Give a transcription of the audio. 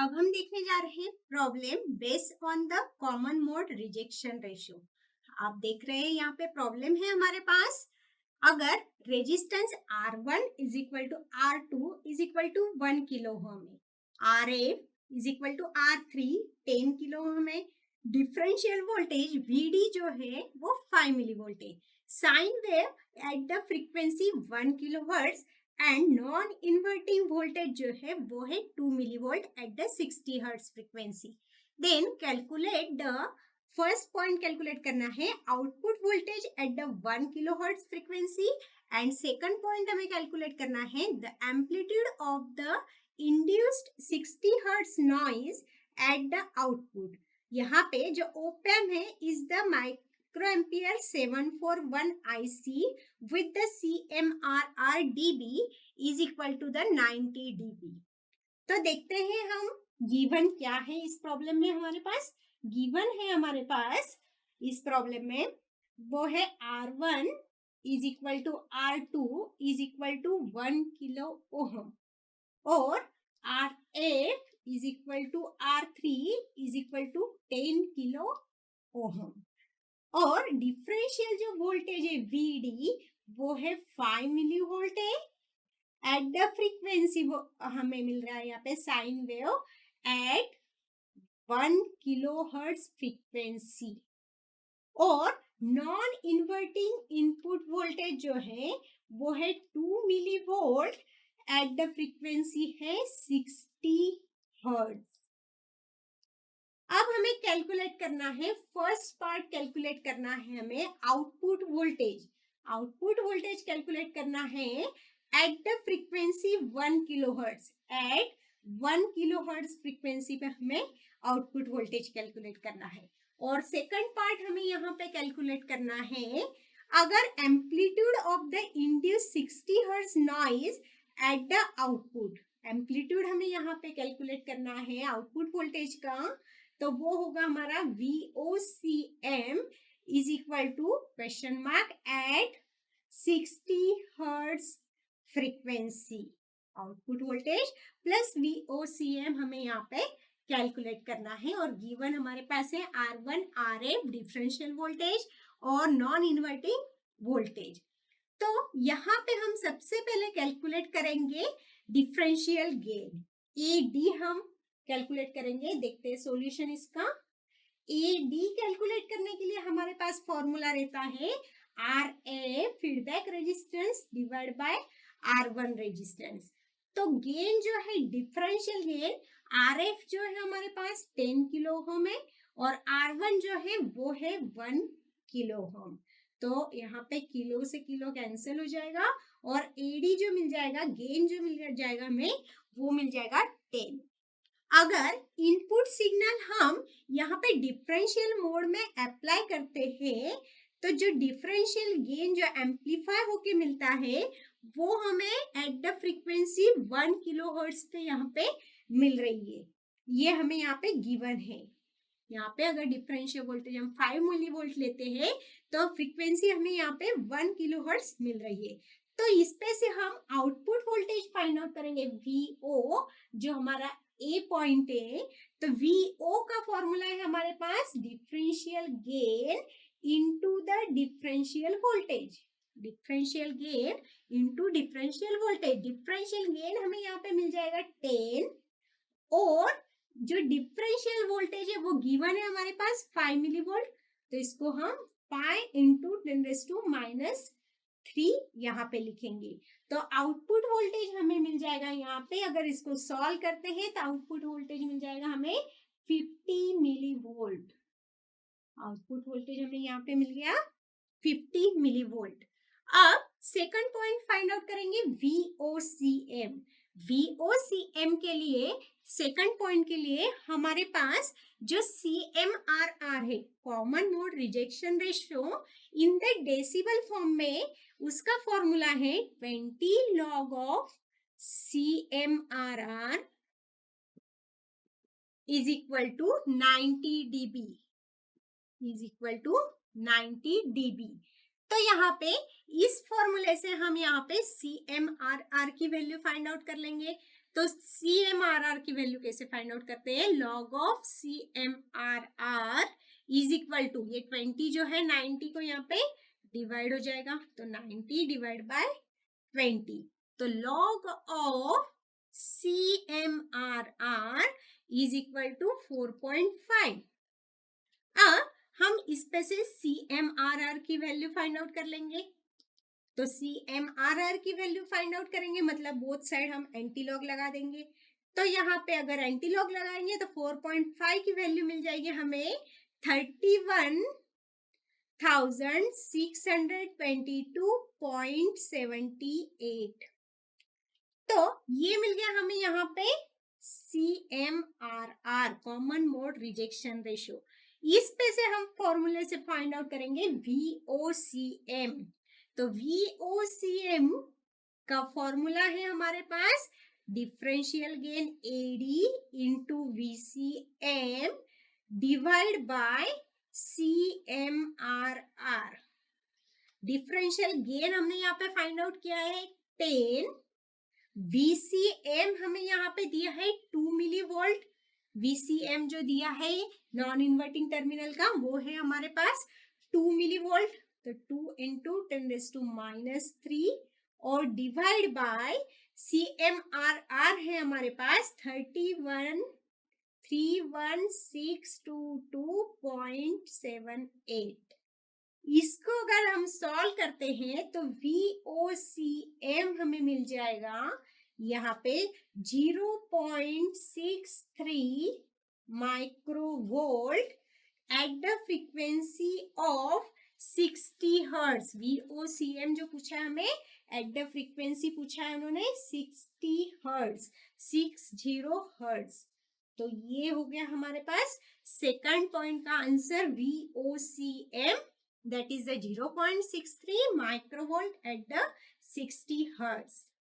अब हम देखने जा रहे हैं problem based on the common mode rejection ratio. आप देख रहे हैं यहाँ पे प्रॉब्लम है हमारे पास। अगर resistance R1 is equal to R2 is equal to 1 kilo ohm है, RF is equal to R3 10 kilo ohm है, डिफरेंशियल वोल्टेज VD जो है वो 5 मिली वोल्ट है, sine wave at the frequency 1 kilo hertz and non inverting voltage जो है वो है 2 millivolt at the 60 hertz frequency. Then calculate the first point calculate करना है output voltage at the 1 kilo hertz frequency and second point हमें calculate करना है the amplitude of the induced 60 hertz noise at the output. यहाँ पे जो ओपैम है is the microampere 741 IC with the CMRR dB is equal to the 90 dB। तो देखते हैं हम गिवन क्या है इस प्रॉब्लम में। हमारे पास गिवन है हमारे पास इस प्रॉब्लम में वो है R1 is equal to R2 is equal to 1 kilo ohm और RF is equal to R3 is equal to 10 kilo ohm और डिफरेंशियल जो वोल्टेज है VD वो है 5 मिली वोल्ट है एट द फ्रीक्वेंसी। वो हमें मिल रहा है यहाँ पे sine wave at 1 kilo hertz frequency और नॉन इन्वर्टिंग इनपुट वोल्टेज जो है वो है 2 milli volt at the frequency है 60 हर्ट्ज। अब हमें कैलकुलेट करना है फर्स्ट पार्ट कैलकुलेट करना है हमें output voltage. Output voltage calculate करना है at the frequency 1 kilo hertz. At 1 kilo hertz frequency पे हमें आउटपुट वोल्टेज कैलकुलेट करना है और सेकंड पार्ट हमें यहाँ पे कैलकुलेट करना है अगर amplitude of the induce 60 hertz noise at the output. Amplitude हमें यहाँ पे कैलकुलेट करना है आउटपुट वोल्टेज का, तो वो होगा हमारा VOCM is equal to question mark at 60 hertz frequency. Output voltage plus VOCM हमें यहाँ पे कैलकुलेट करना है और गिवन हमारे पास है R1 RF डिफरेंशियल वोल्टेज और नॉन इन्वर्टिंग वोल्टेज। तो यहाँ पे हम सबसे पहले कैलकुलेट करेंगे डिफरेंशियल गेन AD हम कैलकुलेट करेंगे। देखते हैं सॉल्यूशन इसका। AD कैलकुलेट करने के लिए हमारे पास फॉर्मूला रहता है RA feedback resistance divide by R1 resistance. तो गेन जो है डिफरेंशियल गेन RF जो है हमारे पास 10 किलो ओम है और R1 जो है वो है 1 किलो ओम। तो यहाँ पे किलो से किलो कैंसिल हो जाएगा और AD जो मिल जाएगा गेन जो मिल जाएगा हमें वो मिल जाएगा 10। अगर इनपुट सिग्नल हम यहाँ पे डिफरेंशियल मोड में अप्लाई करते हैं तो जो डिफरेंशियल गेन जो एम्पलीफाई होके मिलता है वो हमें eight the frequency 1 kilo hertz पे यहाँ पे मिल रही है। ये हमें यहाँ पे गिवन है। यहाँ पे अगर डिफरेंशियल वोल्टेज हम 5 मिली वोल्ट लेते हैं तो फ्रीक्वेंसी हमें यहाँ पे 1 किलो हर्ट्ज मिल रही है। तो इस पे से हम आउटपुट वोल्टेज फाइंड आउट करेंगे VO जो हमारा A पॉइंट है। तो VO का फॉर्मूला है हमारे पास differential gain into the differential voltage. Differential gain into differential voltage. Differential gain हमें यहाँ पे मिल जाएगा 10 और जो डिफरेंशियल वोल्टेज है वो गिवन है हमारे पास 5 मिली वोल्ट। तो इसको हम 5 इंटू 10⁻³ यहाँ पे लिखेंगे। तो आउटपुट वोल्टेज हमें मिल जाएगा यहाँ पे, अगर इसको सॉल्व करते हैं तो आउटपुट वोल्टेज मिल जाएगा हमें 50 मिली वोल्ट। आउटपुट वोल्टेज हमें यहाँ पे मिल गया 50 मिली वोल्ट। अब सेकंड पॉइंट फाइंड आउट करेंगे VOCM। VOCM के लिए सेकंड पॉइंट के लिए हमारे पास जो CMRR है common mode rejection ratio in the decibel form में उसका फॉर्मूला है 20 log of CMRR is equal to 90 dB is equal to 90 dB। तो यहाँ पे इस फॉर्मूले से हम यहाँ पे CMRR की वैल्यू फाइंड आउट कर लेंगे। तो CMRR की वैल्यू कैसे फाइंड आउट करते हैं? Log of CMRR is equal to, ये 20 जो है 90 को यहाँ पे डिवाइड हो जाएगा, तो 90 डिवाइड बाय 20, तो log of CMRR is equal to 4.5। अब हम इस पे से CMRR की वैल्यू फाइंड आउट कर लेंगे। तो CMRR की वैल्यू फाइंड आउट करेंगे, मतलब बोथ साइड हम एंटी लॉग लगा देंगे। तो यहाँ पे अगर एंटी लॉग लगाएंगे तो 4.5 की वैल्यू मिल जाएगी हमें 31,622.78। तो ये मिल गया हमें यहाँ पे CMRR, common mode rejection ratio. इस पे से हम फॉर्मूले से फाइंड आउट करेंगे VOCM। तो VOCM का फॉर्मूला है हमारे पास differential gain AD into VCM divide by CMRR। Differential gain हमने यहाँ पे फाइंड आउट किया है 10, VCM हमें यहाँ पे दिया है 2 मिलीवोल्ट। VCM जो दिया है नॉन इन्वर्टिंग टर्मिनल का, वो है हमारे पास 2 मिलीवोल्ट, तो 2 इंटू 10⁻³ और डिवाइड बाय CMRR है हमारे पास 31,622.78। इसको अगर हम सॉल्व करते हैं तो VOCM हमें मिल जाएगा यहाँ पे 0.63 microvolt eight the frequency of 60 hertz. VOCM जो पूछा है हमें, एट द फ्रीक्वेंसी पूछा है उन्होंने 60 हर्ट्ज, 60 हर्ट्ज। तो ये हो गया हमारे पास सेकंड पॉइंट का answer VOCM, that is the 0.63 microvolt at the 60 hertz.